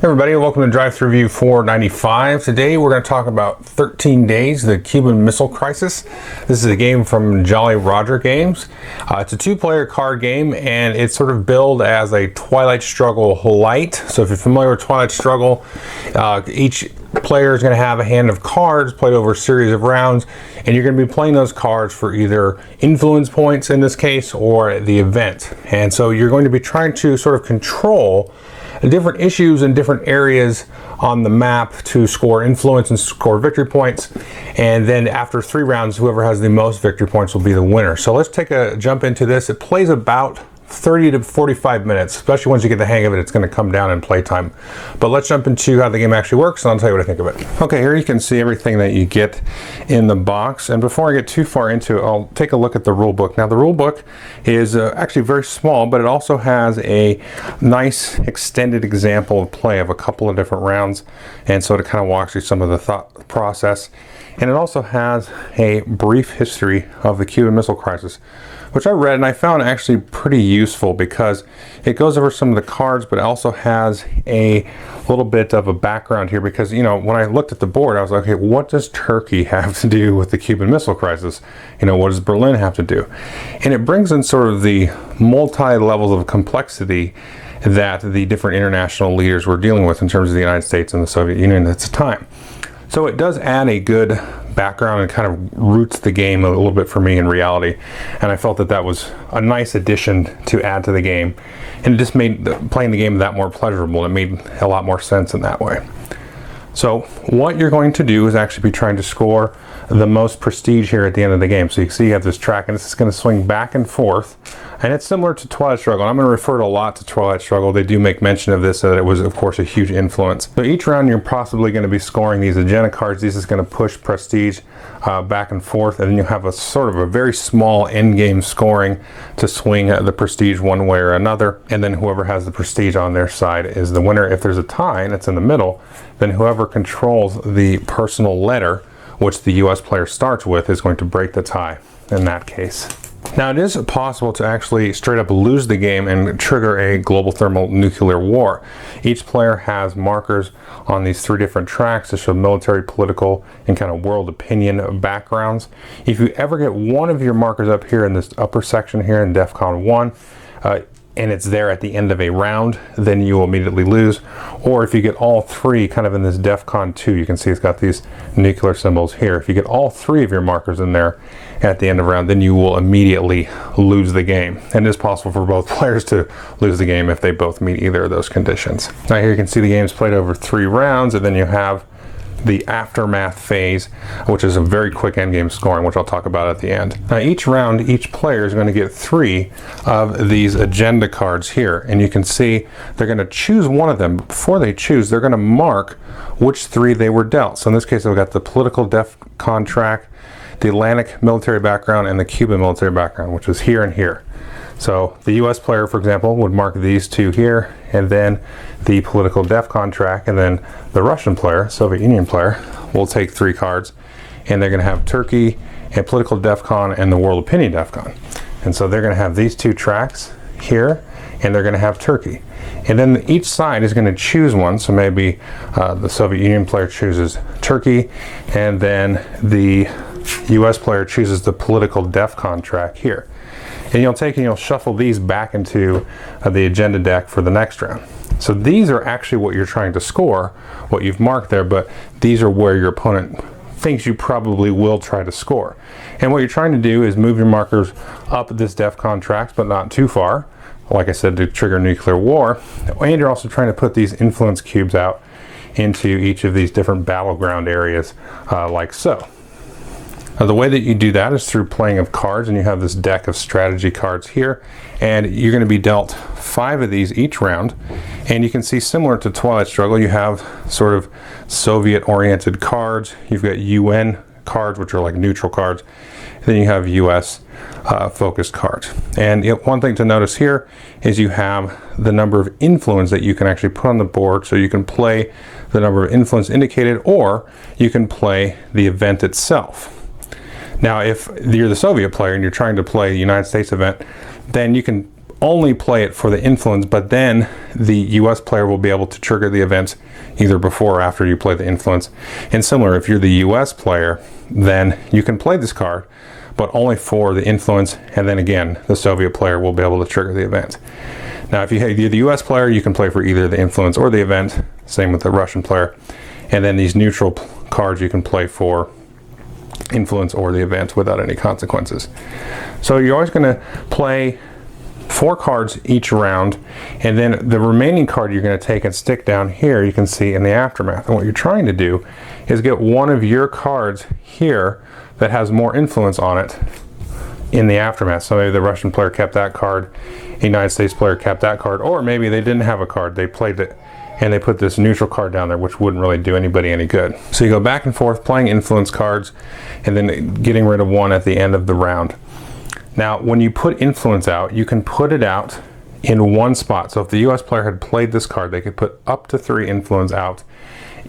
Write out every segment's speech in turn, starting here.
Everybody, welcome to Drive Thru Review 495. Today we're going to talk about 13 Days, the Cuban Missile Crisis. This is a game from Jolly Roger Games. It's a two-player card game, and it's sort of billed as a Twilight Struggle light. So if you're familiar with Twilight Struggle, each player is going to have a hand of cards played over a series of rounds, and you're going to be playing those cards for either influence points in this case or the event. And so you're going to be trying to sort of control different issues in different areas on the map to score influence and score victory points, and then after 3 rounds, whoever has the most victory points will be the winner. So let's take a jump into this. It plays about 30 to 45 minutes, especially once you get the hang of it. It's going to come down in playtime. But let's jump into how the game actually works, and I'll tell you what I think of it. Okay, here you can see everything that you get in the box, and before I get too far into it, I'll take a look at the rule book. Now the rule book is actually very small, but it also has a nice extended example of play of a couple of different rounds, and so it kind of walks through some of the thought process. And it also has a brief history of the Cuban Missile Crisis, which I read and I found actually pretty useful because it goes over some of the cards, but it also has a little bit of a background here because, you know, when I looked at the board, I was like, okay, what does Turkey have to do with the Cuban Missile Crisis? You know, what does Berlin have to do? And it brings in sort of the multi-levels of complexity that the different international leaders were dealing with in terms of the United States and the Soviet Union at the time. So it does add a good background and kind of roots the game a little bit for me in reality, and I felt that that was a nice addition to add to the game, and it just made playing the game that more pleasurable. It made a lot more sense in that way. So what you're going to do is actually be trying to score the most prestige here at the end of the game. So you can see you have this track, and this is going to swing back and forth, and it's similar to Twilight Struggle. I'm going to refer to a lot to Twilight Struggle. They do make mention of this, that it was of course a huge influence. So each round you're possibly going to be scoring these agenda cards. This is going to push prestige back and forth, and then you have a sort of a very small end game scoring to swing the prestige one way or another, and then whoever has the prestige on their side is the winner. If there's a tie and it's in the middle, then whoever controls the personal letter, which the US player starts with, is going to break the tie in that case. Now it is possible to actually straight up lose the game and trigger a global thermonuclear war. Each player has markers on these 3 different tracks to show military, political, and kind of world opinion backgrounds. If you ever get one of your markers up here in this upper section here in DEFCON 1, and it's there at the end of a round, then you will immediately lose. Or if you get all 3 kind of in this DEFCON 2, you can see it's got these nuclear symbols here. If you get all 3 of your markers in there at the end of a round, then you will immediately lose the game. And it is possible for both players to lose the game if they both meet either of those conditions. Now here you can see the game's played over 3 rounds, and then you have the aftermath phase, which is a very quick endgame scoring, which I'll talk about at the end. Now each round, each player is going to get 3 of these agenda cards here, and you can see they're going to choose one of them. Before they choose, they're going to mark which 3 they were dealt. So in this case, I've got the political DEFCON track, the Atlantic military background, and the Cuban military background, which is here and here. So the US player, for example, would mark these 2 here, and then the political DEFCON track, and then the Russian player, Soviet Union player, will take 3 cards, and they're going to have Turkey and political DEFCON and the world opinion DEFCON. And so they're going to have these 2 tracks here, and they're going to have Turkey. And then each side is going to choose one, so maybe the Soviet Union player chooses Turkey, and then the US player chooses the political DEFCON track here. And you'll take and you'll shuffle these back into the agenda deck for the next round. So these are actually what you're trying to score, what you've marked there, but these are where your opponent thinks you probably will try to score. And what you're trying to do is move your markers up this DEFCON tracks, but not too far, like I said, to trigger nuclear war. And you're also trying to put these influence cubes out into each of these different battleground areas, like so. Now, the way that you do that is through playing of cards, and you have this deck of strategy cards here, and you're going to be dealt 5 of these each round. And you can see, similar to Twilight Struggle, you have sort of Soviet-oriented cards. You've got UN cards, which are like neutral cards. And then you have US focused cards. And one thing to notice here is you have the number of influence that you can actually put on the board, so you can play the number of influence indicated, or you can play the event itself. Now, if you're the Soviet player and you're trying to play the United States event, then you can only play it for the influence, but then the US player will be able to trigger the event either before or after you play the influence. And similar, if you're the US player, then you can play this card, but only for the influence, and then again, the Soviet player will be able to trigger the event. Now, if you're the US player, you can play for either the influence or the event, same with the Russian player. And then these neutral cards you can play for influence or the event without any consequences. So you're always going to play 4 cards each round, and then the remaining card you're going to take and stick down here, you can see in the aftermath. And what you're trying to do is get one of your cards here that has more influence on it in the aftermath. So maybe the Russian player kept that card, the United States player kept that card, or maybe they didn't have a card, they played it and they put this neutral card down there, which wouldn't really do anybody any good. So you go back and forth playing influence cards and then getting rid of one at the end of the round. Now, when you put influence out, you can put it out in one spot. So if the US player had played this card, they could put up to 3 influence out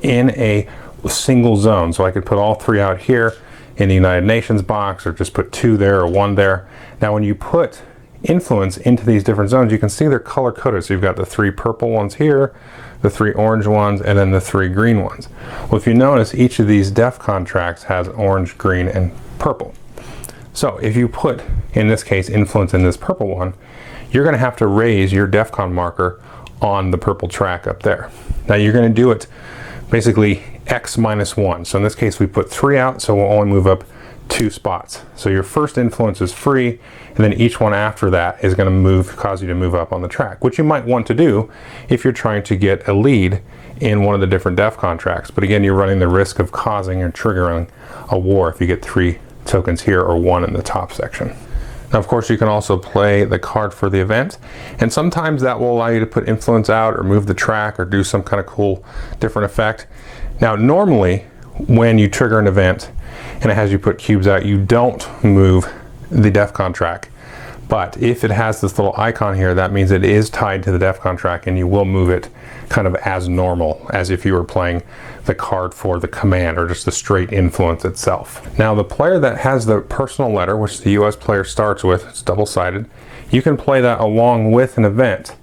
in a single zone. So I could put all 3 out here in the United Nations box, or just put 2 there or 1 there. Now, when you put influence into these different zones, you can see they're color coded. So you've got the 3 purple ones here, the 3 orange ones, and then the 3 green ones. Well, if you notice, each of these DEFCON tracks has orange, green, and purple. So if you put, in this case, influence in this purple one, you're going to have to raise your DEFCON marker on the purple track up there. Now you're going to do it basically X minus 1. So in this case we put 3 out, so we'll only move up 2 spots. So your first influence is free, and then each one after that is going to cause you to move up on the track, which you might want to do if you're trying to get a lead in one of the different DEFCON tracks. But again, you're running the risk of causing or triggering a war if you get 3 tokens here or 1 in the top section. Now, of course, you can also play the card for the event, and sometimes that will allow you to put influence out or move the track or do some kind of cool different effect. Now, normally when you trigger an event and it has you put cubes out, you don't move the DEFCON track. But if it has this little icon here, that means it is tied to the DEFCON track, and you will move it kind of as normal, as if you were playing the card for the command or just the straight influence itself. Now, the player that has the personal letter, which the US player starts with, it's double-sided, you can play that along with an event,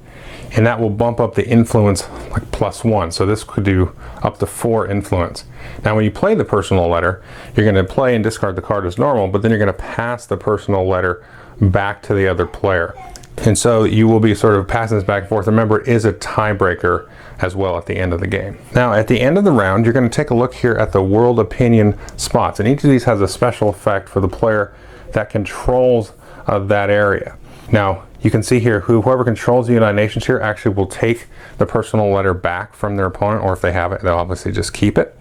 and that will bump up the influence like +1. So this could do up to 4 influence. Now, when you play the personal letter, you're going to play and discard the card as normal, but then you're going to pass the personal letter back to the other player. And so you will be sort of passing this back and forth. Remember, it is a tiebreaker as well at the end of the game. Now, at the end of the round, you're going to take a look here at the world opinion spots, and each of these has a special effect for the player that controls that area. Now, you can see here whoever controls the United Nations here actually will take the personal letter back from their opponent, or if they have it, they'll obviously just keep it.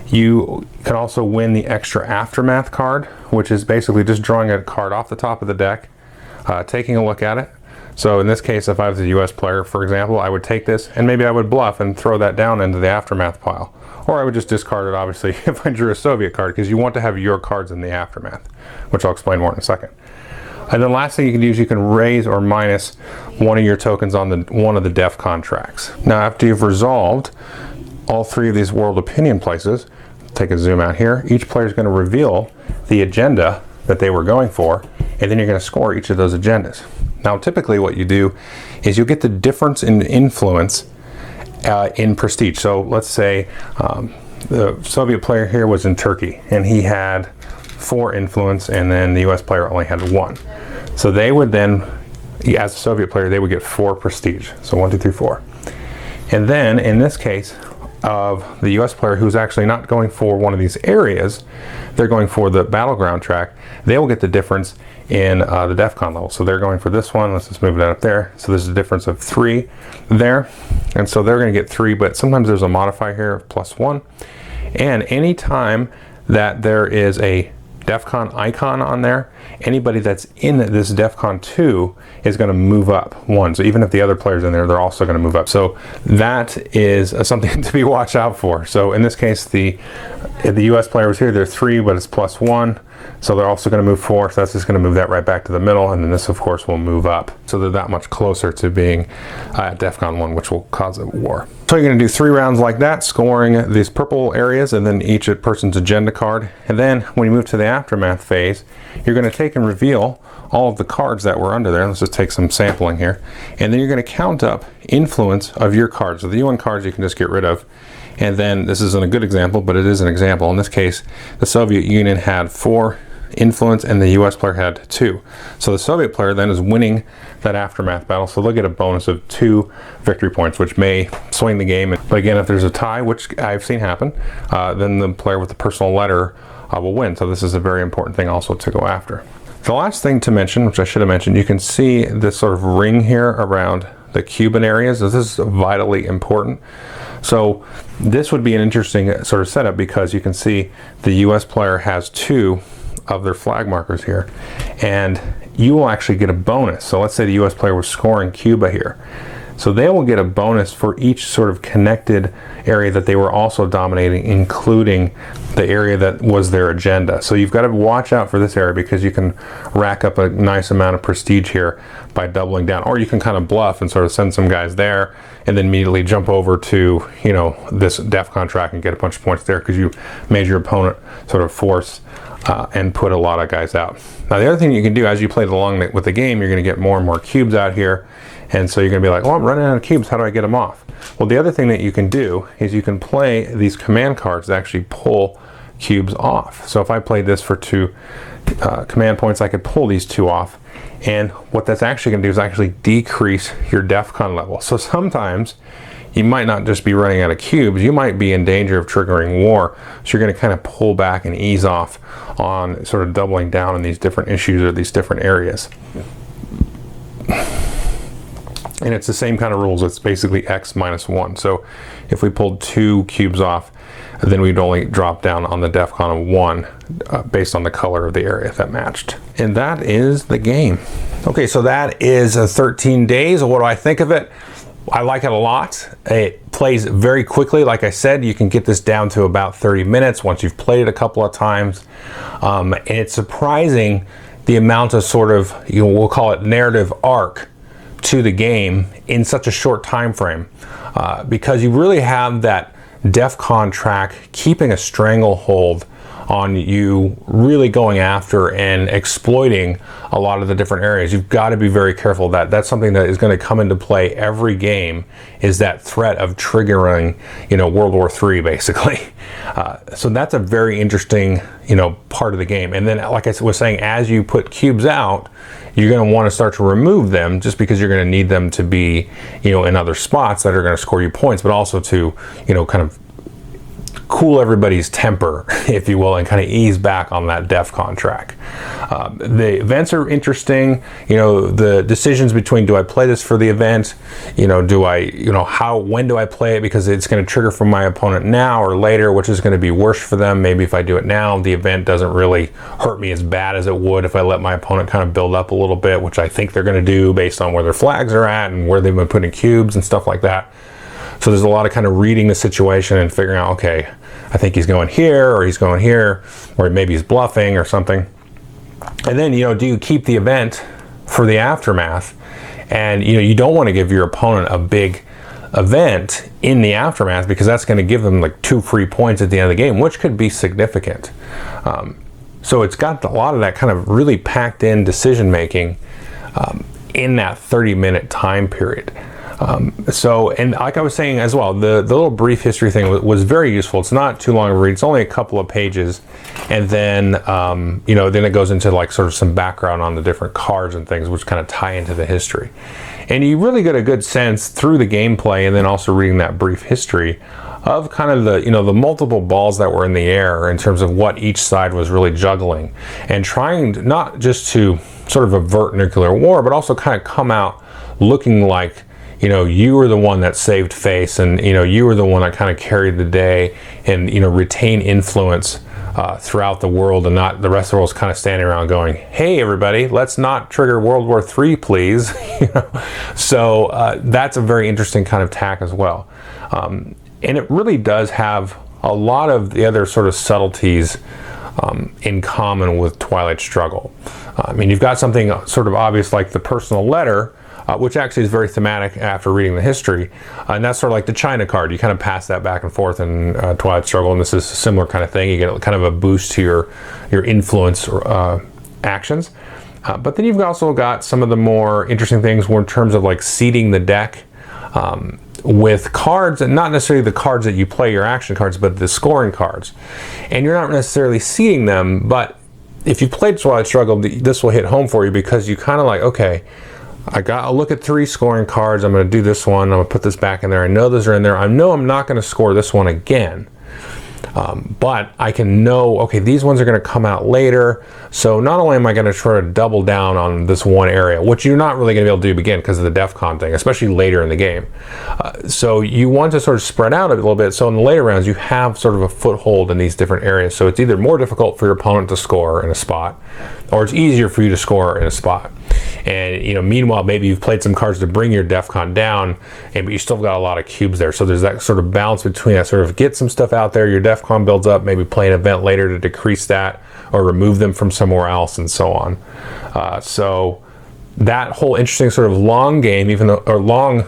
You can also win the extra aftermath card, which is basically just drawing a card off the top of the deck, taking a look at it. So in this case, if I was a US player, for example, I would take this and maybe I would bluff and throw that down into the aftermath pile. Or I would just discard it, obviously, if I drew a Soviet card, because you want to have your cards in the aftermath, which I'll explain more in a second. And then last thing you can do is you can raise or minus one of your tokens on one of the DEFCON tracks. Now, after you've resolved all 3 of these world opinion places, take a zoom out here, each player is going to reveal the agenda that they were going for, and then you're going to score each of those agendas. Now, typically what you do is you'll get the difference in influence in prestige. So let's say the Soviet player here was in Turkey, and he had 4 influence, and then the US player only had 1. So they would then, as a Soviet player, they would get 4 prestige. So 1, 2, 3, 4. And then in this case of the US player who's actually not going for one of these areas, they're going for the battleground track, they will get the difference in the DEFCON level. So they're going for this one, let's just move that up there. So there's a difference of 3 there. And so they're going to get 3, but sometimes there's a modifier here of +1. And anytime that there is a DEFCON icon on there, anybody that's in this DEFCON 2 is going to move up 1. So even if the other player's in there, they're also going to move up. So that is something to be watched out for. So in this case, the US player was here, they're 3, but it's +1. So they're also going to move 4, so that's just going to move that right back to the middle, and then this of course will move up. So they're that much closer to being at DEFCON 1, which will cause a war. So you're going to do 3 rounds like that, scoring these purple areas and then each person's agenda card. And then when you move to the aftermath phase, you're going to take and reveal all of the cards that were under there. Let's just take some sampling here. And then you're going to count up influence of your cards. So the UN cards you can just get rid of. And then this isn't a good example, but it is an example. In this case, the Soviet Union had 4 influence and the US player had 2. So the Soviet player then is winning that aftermath battle, so they'll get a bonus of 2 victory points, which may swing the game. But again, if there's a tie, which I've seen happen, then the player with the personal letter will win. So this is a very important thing also to go after. The last thing to mention, which I should have mentioned, you can see this sort of ring here around the Cuban areas. This is vitally important. So this would be an interesting sort of setup, because you can see the US player has 2 of their flag markers here, and you will actually get a bonus. So let's say the US player was scoring Cuba here. So they will get a bonus for each sort of connected area that they were also dominating, including the area that was their agenda. So you've got to watch out for this area, because you can rack up a nice amount of prestige here by doubling down. Or you can kind of bluff and sort of send some guys there and then immediately jump over to, you know, this DEFCON track and get a bunch of points there, because you made your opponent sort of force and put a lot of guys out. Now the other thing you can do as you play along with the game, you're going to get more and more cubes out here. And so you're going to be like, oh, I'm running out of cubes. How do I get them off? Well, the other thing that you can do is you can play these command cards that actually pull cubes off. So if I played this for 2 command points, I could pull these 2 off. And what that's actually going to do is actually decrease your DEFCON level. So sometimes you might not just be running out of cubes, you might be in danger of triggering war. So you're going to kind of pull back and ease off on sort of doubling down on these different issues or these different areas. And it's the same kind of rules. It's basically X minus 1. So if we pulled 2 cubes off, then we'd only drop down on the DEFCON of 1 based on the color of the area that matched. And that is the game. Okay, so that is 13 days. What do I think of it? I like it a lot. It plays very quickly. Like I said, you can get this down to about 30 minutes once you've played it a couple of times. And it's surprising the amount of sort of, you know, we'll call it narrative arc to the game in such a short time frame, because you really have that DEFCON track keeping a stranglehold on you, really going after and exploiting a lot of the different areas. You've got to be very careful that that's something that is going to come into play every game, is that threat of triggering, you know, World War III basically. So that's a very interesting, you know, part of the game. And then, like I was saying, as you put cubes out, you're going to want to start to remove them, just because you're going to need them to be, you know, in other spots that are going to score you points, but also to, you know, kind of cool everybody's temper, if you will, and kind of ease back on that DEFCON track. The events are interesting. You know, the decisions between, do I play this for the event? You know, do I, you know, when do I play it? Because it's going to trigger from my opponent now or later, which is going to be worse for them. Maybe if I do it now, the event doesn't really hurt me as bad as it would if I let my opponent kind of build up a little bit, which I think they're going to do based on where their flags are at and where they've been putting cubes and stuff like that. So there's a lot of kind of reading the situation and figuring out, okay, I think he's going here, or he's going here, or maybe he's bluffing or something. And then, you know, do you keep the event for the aftermath? And, you know, you don't want to give your opponent a big event in the aftermath, because that's going to give them like 2 free points at the end of the game, which could be significant. So it's got a lot of that kind of really packed in decision making in that 30-minute time period. And like I was saying as well, the little brief history thing was very useful. It's not too long of a read. It's only a couple of pages. And then, you know, then it goes into like sort of some background on the different cards and things, which kind of tie into the history. And you really get a good sense through the gameplay, and then also reading that brief history of kind of the, you know, the multiple balls that were in the air in terms of what each side was really juggling, and trying not just to sort of avert nuclear war, but also kind of come out looking like, you know, you were the one that saved face, and, you know, you were the one that kind of carried the day, and, you know, retain influence throughout the world, and not the rest of the world's kind of standing around going, hey everybody, let's not trigger World War III, please. You know? So that's a very interesting kind of tack as well. And it really does have a lot of the other sort of subtleties in common with Twilight Struggle. I mean, you've got something sort of obvious like the personal letter, which actually is very thematic after reading the history, and that's sort of like the China card. You kind of pass that back and forth in Twilight Struggle, and this is a similar kind of thing. You get kind of a boost to your influence actions. But then you've also got some of the more interesting things in terms of like seeding the deck with cards, and not necessarily the cards that you play, your action cards, but the scoring cards. And you're not necessarily seeding them, but if you played Twilight Struggle, this will hit home for you, because you kind of like, okay, I'll look at 3 scoring cards, I'm going to do this one, I'm going to put this back in there, I know those are in there, I know I'm not going to score this one again. But I can know, okay, these ones are going to come out later, so not only am I going to try to double down on this one area, which you're not really going to be able to do again because of the DEFCON thing, especially later in the game. So you want to sort of spread out a little bit, so in the later rounds you have sort of a foothold in these different areas, so it's either more difficult for your opponent to score in a spot, or it's easier for you to score in a spot. And meanwhile, maybe you've played some cards to bring your DEFCON down, but you still got a lot of cubes there. So there's that sort of balance between that, sort of get some stuff out there, your DEFCON builds up, maybe play an event later to decrease that or remove them from somewhere else, and so on. So that whole interesting sort of long game, or long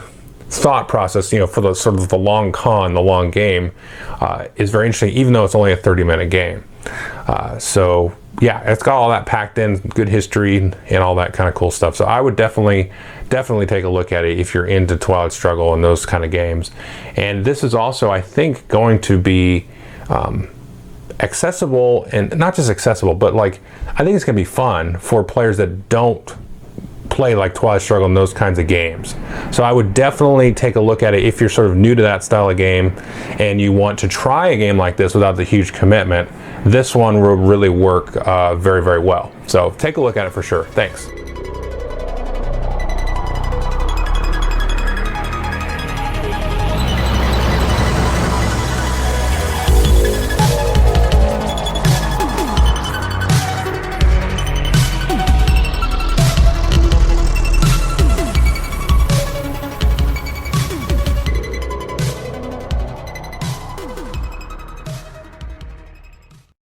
thought process, for the sort of the long con, the long game, is very interesting, even though it's only a 30-minute game. So yeah, it's got all that packed in, good history and all that kind of cool stuff. So I would definitely take a look at it if you're into Twilight Struggle and those kind of games. And this is also, I think, going to be accessible, and not just accessible, but like, I think it's going to be fun for players that don't play like Twilight Struggle and those kinds of games. So I would definitely take a look at it if you're sort of new to that style of game and you want to try a game like this without the huge commitment. This one will really work very, very well. So take a look at it for sure. Thanks.